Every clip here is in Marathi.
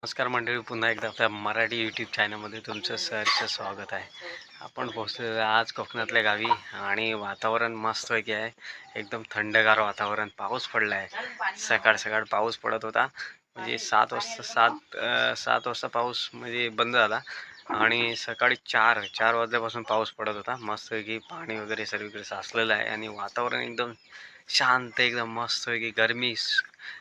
नमस्कार मंडळी, पुन्हा एकदा आपल्या मराठी यूट्यूब चॅनलमध्ये तुमचं सहर्ष स्वागत आहे. आपण पोहोचलो आज कोकणातल्या गावी आणि वातावरण मस्तपैकी आहे. एकदम थंडगार वातावरण. पाऊस पडला आहे. सकाळ सकाळ पाऊस पडत होता. म्हणजे 7 वाजता पाऊस म्हणजे बंद झाला आणि सकाळी 4 वाजल्यापासून पाऊस पडत होता. मस्तपैकी पाणी वगैरे सर्वीकडे साचलेलं आहे आणि वातावरण एकदम शांत, एकदम मस्तपैकी. गरमी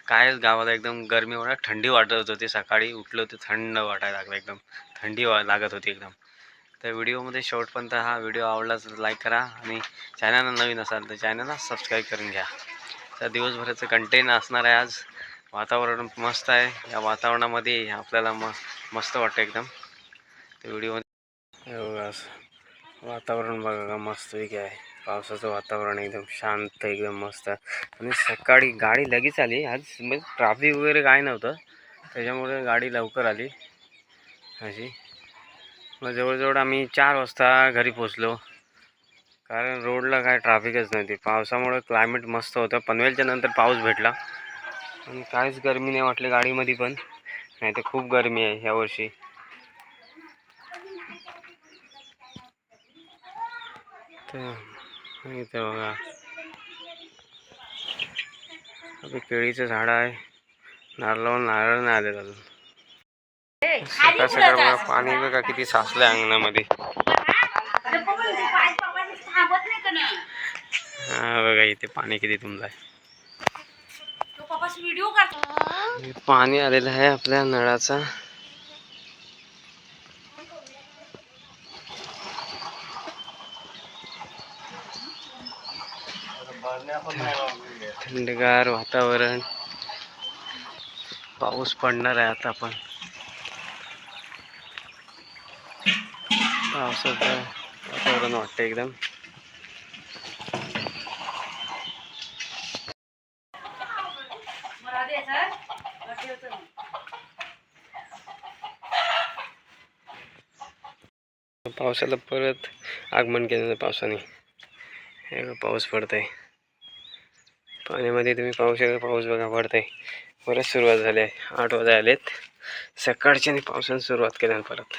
काय गावाला एकदम गरमी होणार, थंडी वाटत होती. सकाळी उठलो तर थंड वाटायला लागलं, एकदम थंडी लागत होती एकदम. तर व्हिडिओमध्ये शेवटपर्यंत हा व्हिडिओ आवडला तर लाईक करा आणि चॅनलला नवीन असाल तर चॅनलला सबस्क्राईब करून घ्या. तर दिवसभराचं कंटेंट असणार आहे आज. वातावरण मस्त आहे. या वातावरणामध्ये आपल्याला मस्त वाटतं एकदम. तर व्हिडिओमध्ये वातावरण बघा का मस्तपैकी आहे. पावसाचं वातावरण एकदम शांत, एकदम मस्त. आणि सकाळी गाडी लगेच आली आज. म्हणजे ट्रॅफिक वगैरे काय नव्हतं, त्याच्यामुळे गाडी लवकर आली अशी. मग जवळजवळ आम्ही 4 वाजता घरी पोचलो, कारण रोडला काय ट्रॅफिकच नव्हती. पावसामुळे क्लायमेट मस्त होतं. पनवेलच्या नंतर पाऊस भेटला आणि काहीच गरमी नाही वाटली गाडीमध्ये पण. नाही तर खूप गरमी आहे यावर्षी. तर इथे बघा आपली केळीचं झाड आहे. नारळ नाही आले अजून. सकाळ सकाळ बघा पाणी बघा किती साचलंय अंगणामध्ये. हा बघा इथे पाणी किती तुंबलंय. पाणी आलेलं आहे आपल्या नळाचा. थंडगार वातावरण. पाऊस पडणार आहे आता पण. पावसाचं वातावरण वाटतं एकदम. पावसाला परत आगमन केलेलं पावसाने. हे पाऊस पडतंय पाण्यामध्ये. तुम्ही पाहू शकता, पाऊस बघा पडतंय. परत सुरुवात झाली आहे. 8 वाजता आलेत सकाळच्या पावसाने सुरुवात केली परत.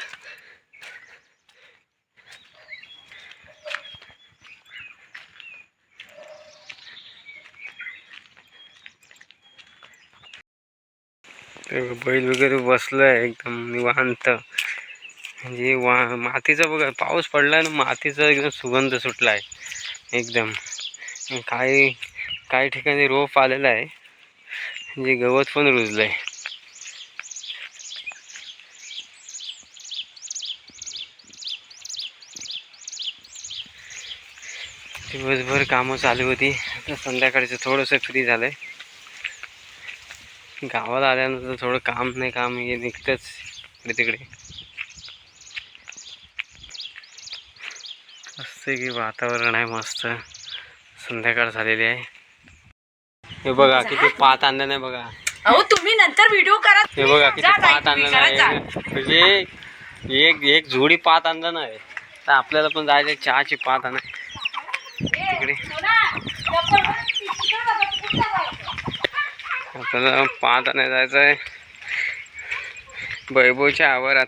बैल वगैरे बसलाय एकदम निवांत. म्हणजे मातीचा बघा, पाऊस पडलाय ना, मातीचा एकदम सुगंध सुटलाय एकदम. काही ठिकाणी रोप आलेला आहे, म्हणजे गवत पण रुजलंय. दिवसभर कामं चालू होती. आता संध्याकाळचं थोडंसं फ्री झालंय. गावाला आल्यानंतर थोडं काम नाही, काम हे निघतंच इकडे तिकडे. मस्त की वातावरण आहे मस्त. संध्याकाळ झालेली आहे. हे बघा किती पात आणलं नाही बघा. अहो तुम्ही नंतर व्हिडिओ करा. हे बघा किती पात आणलं नाही. म्हणजे एक जोडी पात आणलं नाही. तर आपल्याला पण जायचं चहाची पात आणा तिकडे. आपल्याला पात आणायला जायचं आहे वैभवच्या आवारात.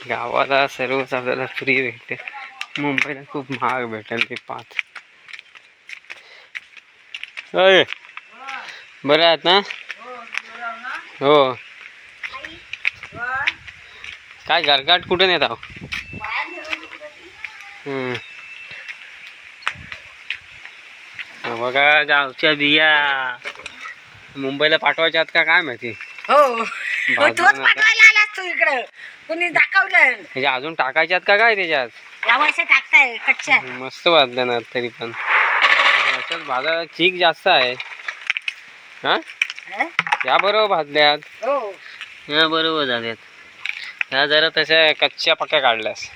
गावाला सर्वच आपल्याला फ्री भेटते. मुंबईला खूप महाग भेटेल ते पात. अय बरं आहेत ना? हो. काय गरगाट कुठून येत आहो? बघा गावच्या बिया मुंबईला पाठवायच्या आहेत का काय माहिती. हो पाठवायला आलास तू इकडं. कुणी दाखवलं म्हणजे अजून टाकायच्यात का काय त्याच्यात? यावर्षी टाकताय कच्च्या. मस्त वाजल्या ना तरी पण. अशाच भाज्या चीक जास्त आहे. हा या बरोबर भाजल्यात. हो या बरोबर झाल्यात. ह्या जरा तशा कच्च्या पक्या काढल्यास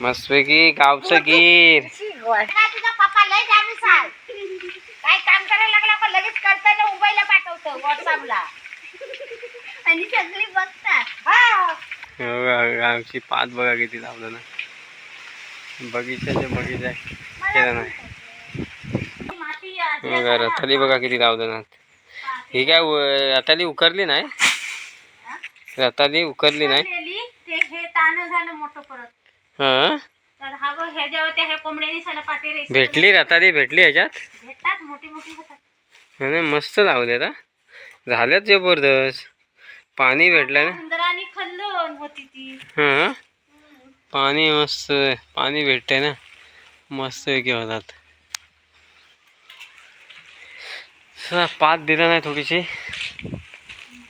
मस्तपैकी. गावचं गीर. तुझा पप्पा लय जाणीसाल. काय काम करायला लागला का लगेच करताय ना, मोबाईलला पाठवतो व्हॉट्सअपला आणि सगळी बघतात. आमची पात बघा किती लावलं ना. बगीचा केलं नाही. बघा रताली बघा किती लावतात. ही काय रताली उकरली नाही, रताली उकरली नाही. ते हे ताण झालं मोठं परत. हा तर हा बघ ह्याच्यावर ते हे कोंबड्यांनी साला पाटे रे भेटली रताली भेटली ह्याच्यात. भेटतात मोठी मोठी होतात. नाही मस्त लावले ना, झाल्यात जबरदस्त. पाणी भेटलं ना. उंदराने खाल्लं होती ती. हा पाणी मस्त, पाणी भेटते ना मस्त पैकी होतात. पात दिला नाही थोडीशी,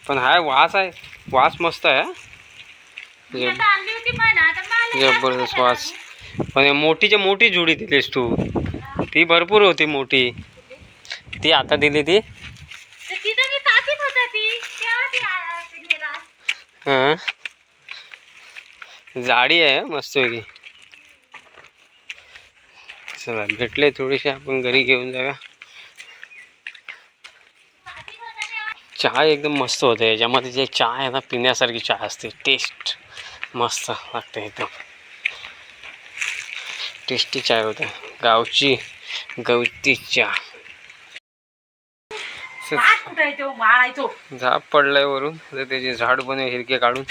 पण हाय वास आहे, वास मस्त आहे. मी आता आणली होती पण आता मला जबरदस्त वास. पण मोठीच्या मोठी जुडी दिलीस तू, ती भरपूर होती मोठी. ती आता दिली ती. तर तिथं मी ताकीत होता ती तेव्हा ती गेला. हा जाडी आहे मस्त पैकी. चला भेटले थोडीशी, आपण घरी घेऊन जाऊया. चहा एकदम मस्त होते याच्यामध्ये, जे चहा आहे ना पिण्यासारखी चहा असते. टेस्ट मस्त लागते, एकदम टेस्टी चहा होते. गावची गवती चहा. झाप पडलाय वरून, तर त्याचे झाड बने हिरके काढून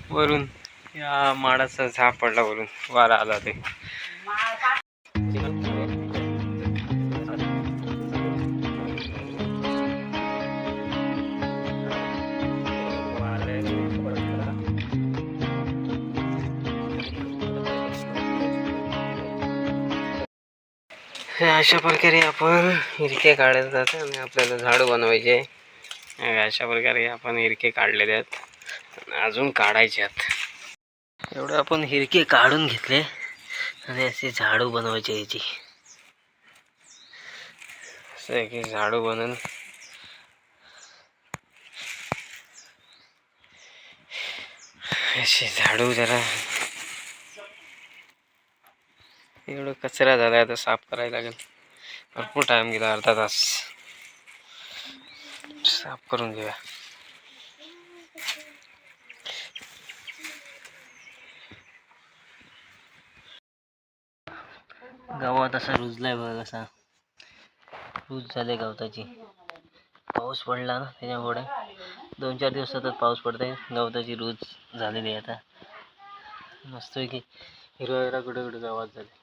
वरून या माडाचा झाप पडला वरून, वारा आला ते. अशा प्रकारे आपण हिरके काढत जातो आणि आपल्याला झाडू बनवायचे. अशा प्रकारे आपण हिरके काढलेले आहेत, अजून काढायचे आहेत. एवढे आपण हिरके काढून घेतले आणि असे झाडू बनवायचे याची. असं आहे की झाडू बनवून असे झाडू जरा एवढं कचरा झाला आता साफ करायला लागेल. भरपूर टाइम गेला, अर्धा तास. साफ करून घेऊया. गावात असा रुजलाय बघ, असा रूज झाले गवताची. पाऊस पडला ना त्याच्यामुळे 2-4 दिवसातच पाऊस पडतोय. गवताची रूज झालेली आहे आता मस्त की हिरवा हिरवा कुठे कुठे गावात झाले.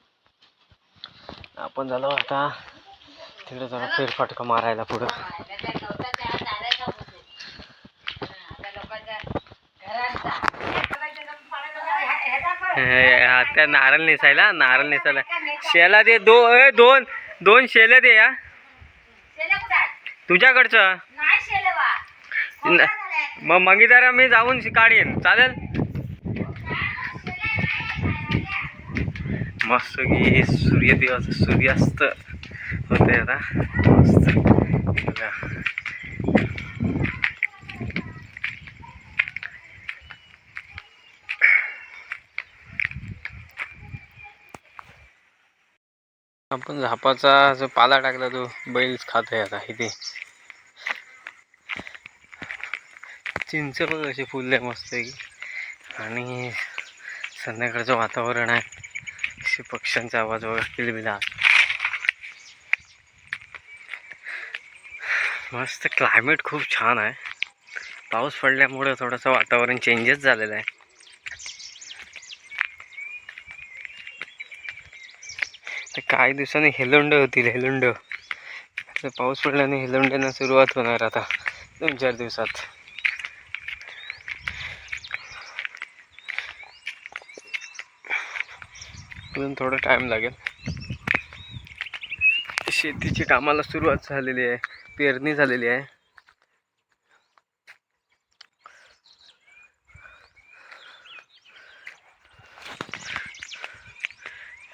आपण झालो आता तिकडे जरा फेरफटका मारायला पुढं. त्या नारळ नेसायला, नारळ नेसायला शेला दे. दोन शेले दे या तुझ्याकडचं. मग मंगीदारा मी जाऊन काढीन, चालेल. मस्त की सूर्यास्त होते आता मस्त. आपण झापाचा जो पाला टाकला तो बैल खात आहे आता. इथे चिंच पण असे फुलले मस्त की, आणि संध्याकाळचं वातावरण आहे. असे पक्ष्यांचा आवाज वगैरे किलबिला. मस्त क्लायमेट खूप छान आहे. पाऊस पडल्यामुळे थोडंसं वातावरण चेंजेस झालेलं आहे. तर काही दिवसांनी हेलुंड होतील, हेलुंड. पाऊस पडल्याने हेलुंड्यांना सुरुवात होणार आता 2-4 दिवसात. अजून थोडा टाइम लागेल. शेतीची कामाला सुरुवात झालेली आहे, पेरणी झालेली आहे.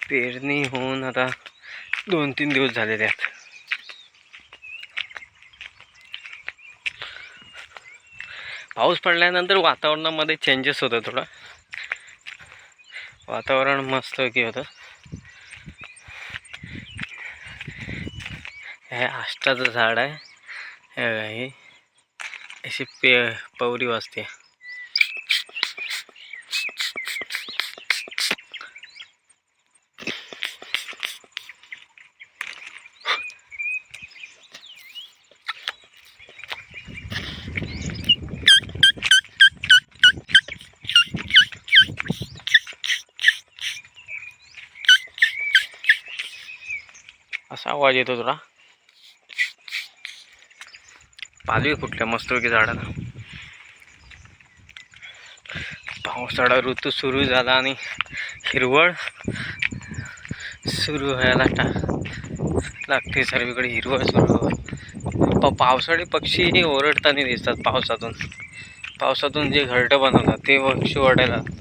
पेरणी होऊन आता 2-3 दिवस झालेले आहेत. पाऊस पडल्यानंतर वातावरणामध्ये चेंजेस होतं थोडं. वातावरण मस्त की होतं. हे आष्टाचं झाड आहे. हे अशी पवरी वाजते. आवाज येतो तुला? पालवी कुठल्या मस्तपैकी झाडाला. पावसाळा ऋतू सुरू झाला आणि हिरवळ सुरू व्हायला लागते. सर्वीकडे हिरवळ सुरू. पावसाळी पक्षी ओरडताना दिसतात. पावसातून जे घरटं बनवतात ते पक्षी ओरडायला लागतात.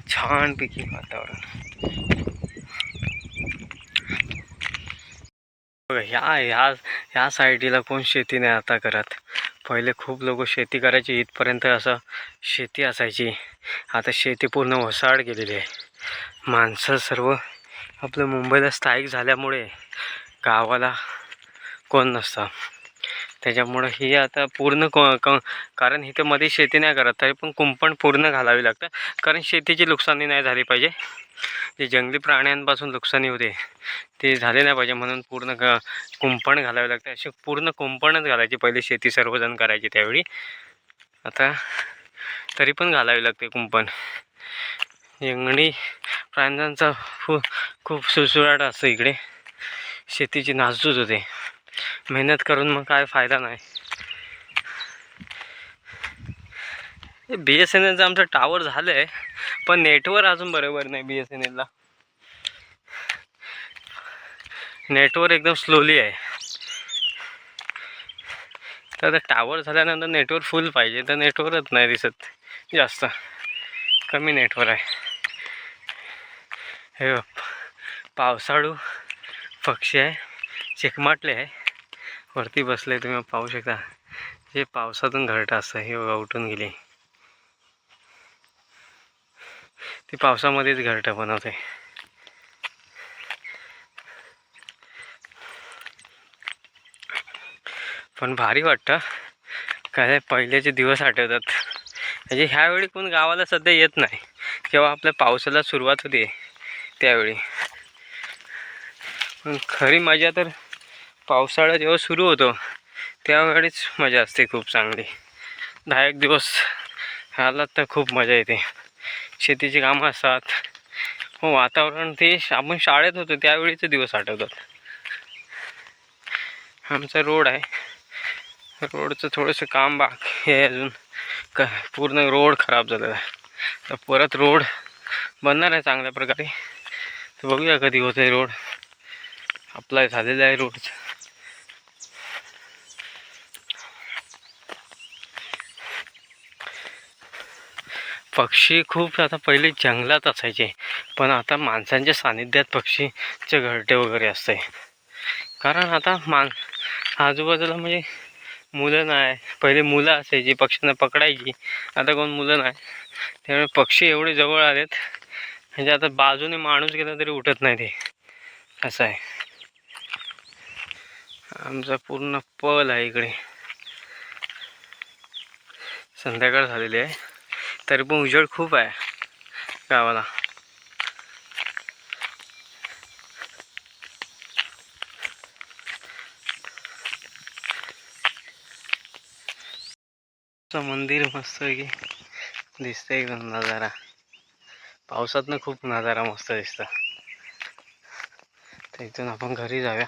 छानपैकी वातावरण. बघा ह्या साईडला कोण शेती नाही आता करत. पहिले खूप लोक शेती करायची, इथपर्यंत असं शेती असायची. आता शेती पूर्ण वसाहत गेलेली आहे. माणसं सर्व आपलं मुंबईला स्थायिक झाल्यामुळे गावाला कोण नसतं. त्याच्यामुळं ही आता पूर्ण कारण इथं मध्ये शेती नाही करत, तरी पण कुंपण पूर्ण घालावी लागतं. कारण शेतीची नुकसानी नाही झाली पाहिजे. जे जंगली प्राण्यांपासून नुकसानी होते ते झाले नाही पाहिजे, म्हणून पूर्ण कुंपण घालावे लागते. अशी पूर्ण कुंपणच घालायची पहिले शेती सर्वजण करायची त्यावेळी. आता तरी पण घालावी लागते कुंपण. जंगली प्राण्यांचा खूप सुळसुळाट असतो इकडे. शेतीची नासधूस होते. मेहनत करून मग काय फायदा नाही. BSNLचं आमचं टावर झालं आहे, पण नेटवर्क अजून बरोबर नाही. BSNLला नेटवर्क एकदम स्लोली आहे. तर आता टावर झाल्यानंतर नेटवर्क फुल पाहिजे, तर नेटवर्कच नाही दिसत. जास्त कमी नेटवर्क आहे. हे पावसाळू पक्षी आहे, चिकमाटले आहे. वरती बसले, तुम्ही पाहू शकता. हे पावसातून घरटं असतं. हे बघा उठून गेली. ती पावसामध्येच घरटं बनवते. पण भारी वाटतं. काय पहिल्याचे दिवस आठवतात. म्हणजे ह्यावेळी कोण गावाला सध्या येत नाही. जेव्हा आपल्या पावसाला सुरुवात होते त्यावेळी. पण खरी मजा तर पावसाळा जेव्हा सुरू होतो त्यावेळीच मजा असते खूप चांगली. 10-1 दिवस आला तर खूप मजा येते. शेतीची कामं असतात. हो, वातावरण ते आपण शाळेत होतो त्यावेळीचे दिवस आठवतात. आमचा रोड आहे. रोडचं थोडंसं काम बाकी आहे अजून. पूर्ण रोड खराब झालेला आहे. तर परत रोड बनणार आहे चांगल्या प्रकारे. तर बघूया कधी होतं आहे रोड. अप्लाय झालेलं आहे रोडचं. पक्षी खूप आता पहिले जंगलात असायचे, पण आता माणसांच्या सानिध्यात पक्षीचे घरटे वगैरे असते. कारण आता आजूबाजूला म्हणजे मुलं नाही. पहिले मुलं असायची, पक्ष्यांना पकडायची. आता कोण मुलं नाही. त्यामुळे पक्षी एवढे जवळ आलेत म्हणजे आता बाजूने माणूस गेला तरी उठत नाही ते, असं आहे. आमचा पूर्ण पल आहे इकडे. संध्याकाळ झालेली आहे तरी पण उजेड खूप आहे गावाला. मंदिर मस्त आहे की दिसतंय एकदम नजारा. पावसातनं खूप नजारा मस्त दिसतं. तर इथून आपण घरी जाऊया.